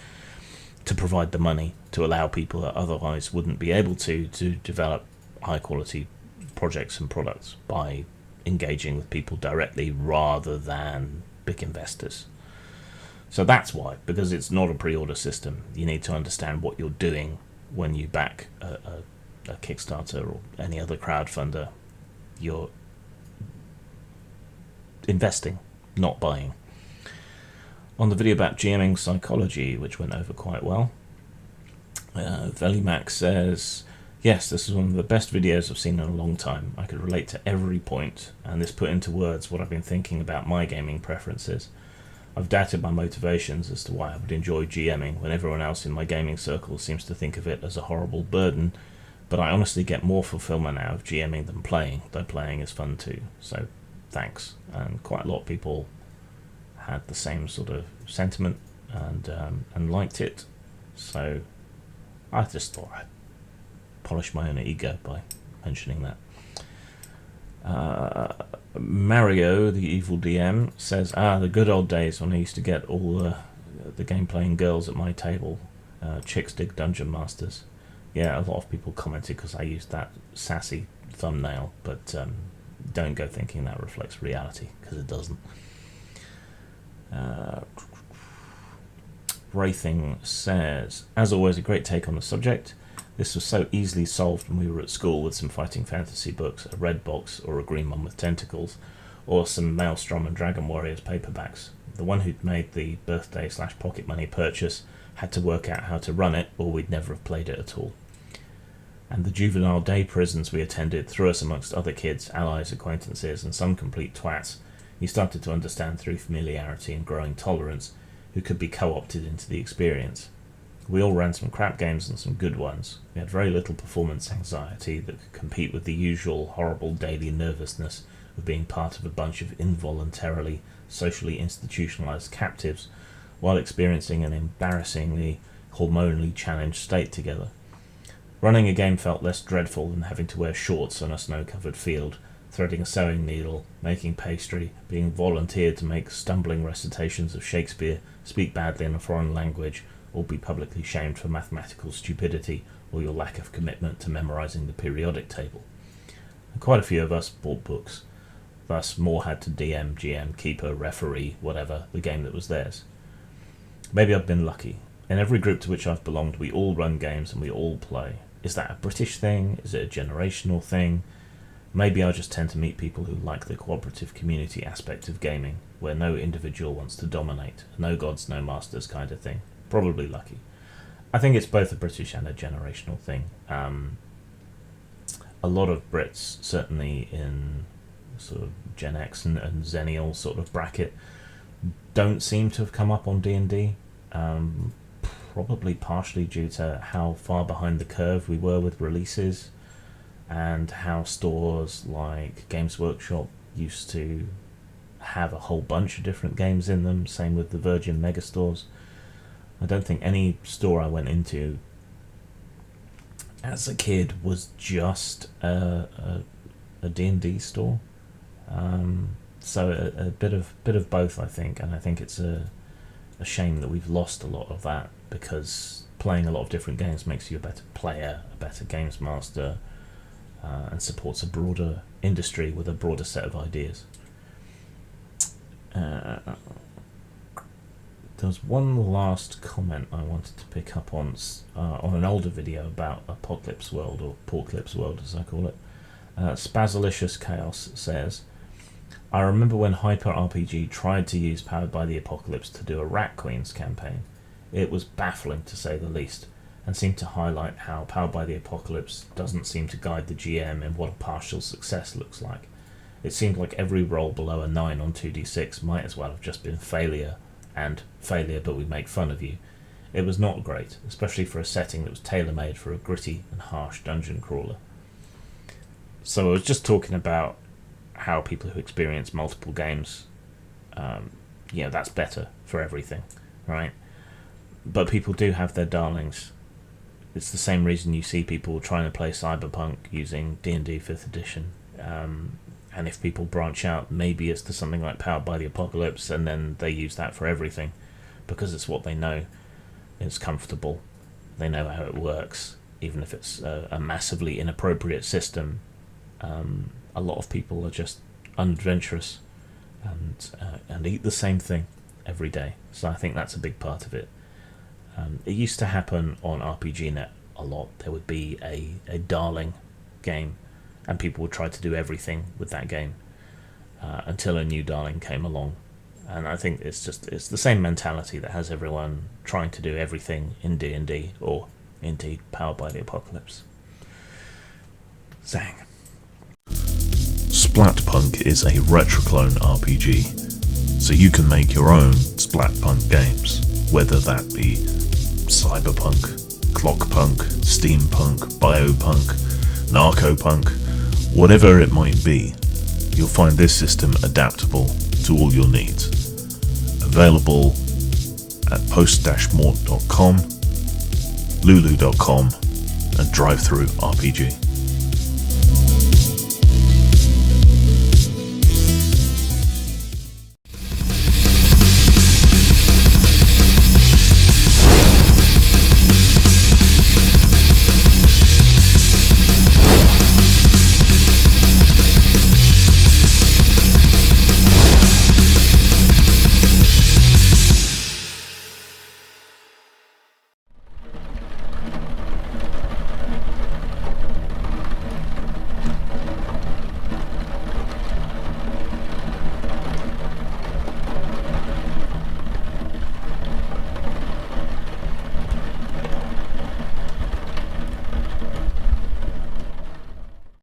to provide the money to allow people that otherwise wouldn't be able to develop high quality projects and products by engaging with people directly rather than big investors. So that's why, because it's not a pre-order system. You need to understand what you're doing when you back a Kickstarter or any other crowdfunder. You're investing, not buying. On the video about GMing psychology, which went over quite well, Velimax says, yes, this is one of the best videos I've seen in a long time. I could relate to every point, and this put into words what I've been thinking about my gaming preferences. I've doubted my motivations as to why I would enjoy GMing when everyone else in my gaming circle seems to think of it as a horrible burden, but I honestly get more fulfillment out of GMing than playing, though playing is fun too. So thanks. And quite a lot of people had the same sort of sentiment and liked it. So I just thought I'd polish my own ego by mentioning that. Mario, the evil DM, says, the good old days when I used to get all the game-playing girls at my table. Chicks dig Dungeon Masters. Yeah, a lot of people commented because I used that sassy thumbnail, but don't go thinking that reflects reality, because it doesn't. Wraithing says, as always, a great take on the subject. This was so easily solved when we were at school with some fighting fantasy books, a red box or a green one with tentacles, or some Maelstrom and Dragon Warriors paperbacks. The one who'd made the birthday/pocket money purchase had to work out how to run it, or we'd never have played it at all. And the juvenile day prisons we attended threw us amongst other kids, allies, acquaintances, and some complete twats. You started to understand through familiarity and growing tolerance who could be co-opted into the experience. We all ran some crap games and some good ones. We had very little performance anxiety that could compete with the usual horrible daily nervousness of being part of a bunch of involuntarily socially institutionalized captives while experiencing an embarrassingly hormonally challenged state together. Running a game felt less dreadful than having to wear shorts on a snow-covered field, threading a sewing needle, making pastry, being volunteered to make stumbling recitations of Shakespeare, speak badly in a foreign language, or be publicly shamed for mathematical stupidity or your lack of commitment to memorizing the periodic table. And quite a few of us bought books. Thus, more had to DM, GM, keeper, referee, whatever, the game that was theirs. Maybe I've been lucky. In every group to which I've belonged, we all run games and we all play. Is that a British thing? Is it a generational thing? Maybe I just tend to meet people who like the cooperative community aspect of gaming, where no individual wants to dominate, no gods, no masters kind of thing. Probably lucky. I think it's both a British and a generational thing. A lot of Brits, certainly in sort of Gen X and Xennial sort of bracket, don't seem to have come up on D&D. Probably partially due to how far behind the curve we were with releases, and how stores like Games Workshop used to have a whole bunch of different games in them, same with the Virgin Megastores. I don't think any store I went into as a kid was just a D&D store. So a bit of both, I think, and I think it's a shame that we've lost a lot of that, because playing a lot of different games makes you a better player, a better games master, and supports a broader industry with a broader set of ideas. There's one last comment I wanted to pick up on an older video about Apocalypse World, or Porclips World as I call it. Spazalicious Chaos says, I remember when Hyper RPG tried to use Powered by the Apocalypse to do a Rat Queens campaign. It was baffling to say the least, and seemed to highlight how Powered by the Apocalypse doesn't seem to guide the GM in what a partial success looks like. It seemed like every roll below a 9 on 2d6 might as well have just been failure, and failure but we make fun of you. It was not great, especially for a setting that was tailor-made for a gritty and harsh dungeon crawler. So I was just talking about how people who experience multiple games, that's better for everything, right? But people do have their darlings. It's the same reason you see people trying to play Cyberpunk using D&D 5th edition. And if people branch out, maybe it's to something like Powered by the Apocalypse, and then they use that for everything, because it's what they know. It's comfortable. They know how it works, even if it's a massively inappropriate system. A lot of people are just unadventurous and eat the same thing every day. So I think that's a big part of it. It used to happen on RPGNet a lot. There would be a darling game, and people would try to do everything with that game until a new darling came along. And I think it's the same mentality that has everyone trying to do everything in D&D, or indeed Powered by the Apocalypse. Zang. Splatpunk is a retroclone RPG, so you can make your own Splatpunk games, whether that be cyberpunk, clockpunk, steampunk, biopunk, narcopunk, whatever it might be. You'll find this system adaptable to all your needs. Available at post-mort.com, lulu.com, and drive-through RPG.